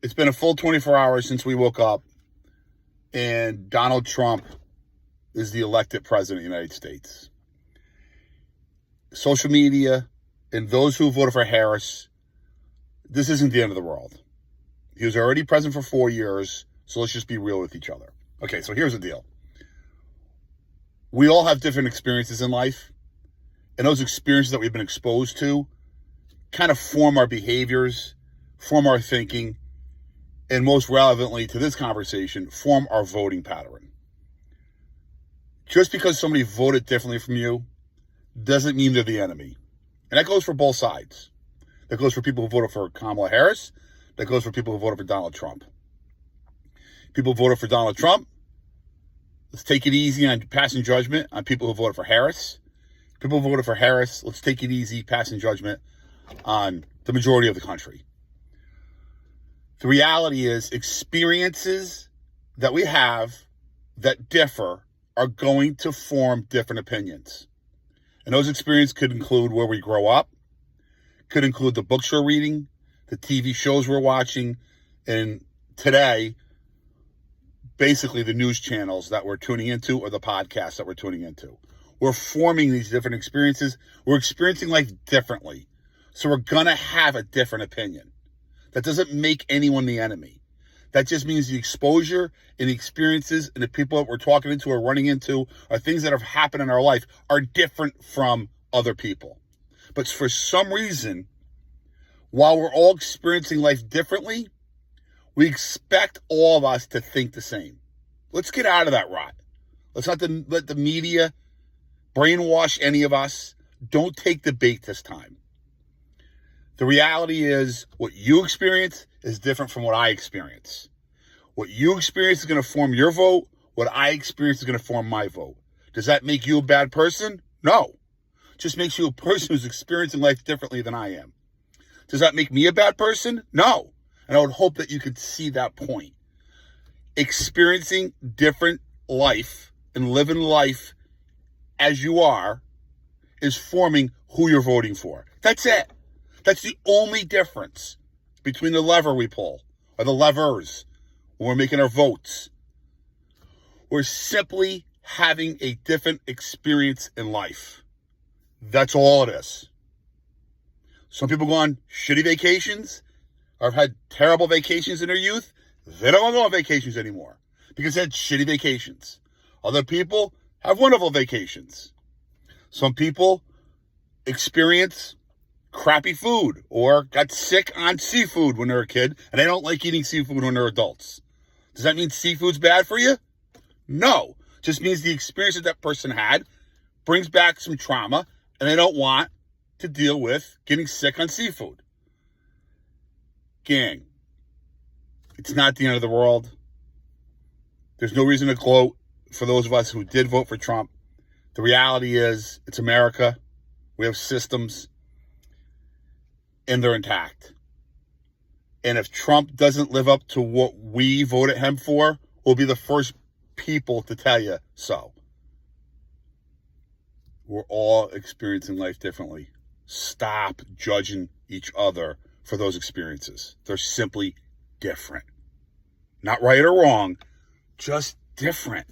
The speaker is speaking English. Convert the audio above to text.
It's been a full 24 hours since we woke up, and Donald Trump is the elected president of the United States. Social media and those who voted for Harris, this isn't the end of the world. He was already president for 4 years, so let's just be real with each other. Okay, so here's the deal. We all have different experiences in life, and those experiences that we've been exposed to kind of form our behaviors, form our thinking, and most relevantly to this conversation, form our voting pattern. Just because somebody voted differently from you doesn't mean they're the enemy. And that goes for both sides. That goes for people who voted for Kamala Harris. That goes for people who voted for Donald Trump. People who voted for Donald Trump, let's take it easy on passing judgment on people who voted for Harris. People who voted for Harris, let's take it easy passing judgment on the majority of the country. The reality is experiences that we have that differ are going to form different opinions. And those experiences could include where we grow up, could include the books we're reading, the TV shows we're watching, and today, basically the news channels that we're tuning into or the podcasts that we're tuning into. We're forming these different experiences. We're experiencing life differently. So we're going to have a different opinion. That doesn't make anyone the enemy. That just means the exposure and the experiences and the people that we're talking into or running into or things that have happened in our life are different from other people. But for some reason, while we're all experiencing life differently, we expect all of us to think the same. Let's get out of that rot. Let's not let the media brainwash any of us. Don't take the bait this time. The reality is what you experience is different from what I experience. What you experience is going to form your vote. What I experience is going to form my vote. Does that make you a bad person? No. It just makes you a person who's experiencing life differently than I am. Does that make me a bad person? No. And I would hope that you could see that point. Experiencing different life and living life as you are is forming who you're voting for. That's it. That's the only difference between the lever we pull or the levers when we're making our votes. We're simply having a different experience in life. That's all it is. Some people go on shitty vacations or have had terrible vacations in their youth. They don't want to go on vacations anymore because they had shitty vacations. Other people have wonderful vacations. Some people experience crappy food or got sick on seafood when they're a kid and they don't like eating seafood when they're adults. Does that mean seafood's bad for you? No. It just means the experience that person had brings back some trauma and they don't want to deal with getting sick on seafood. Gang, it's not the end of the world. There's no reason to gloat for those of us who did vote for Trump. The reality is it's America. We have systems and they're intact. And if Trump doesn't live up to what we voted him for, we'll be the first people to tell you so. We're all experiencing life differently. Stop judging each other for those experiences. They're simply different. Not right or wrong, just different.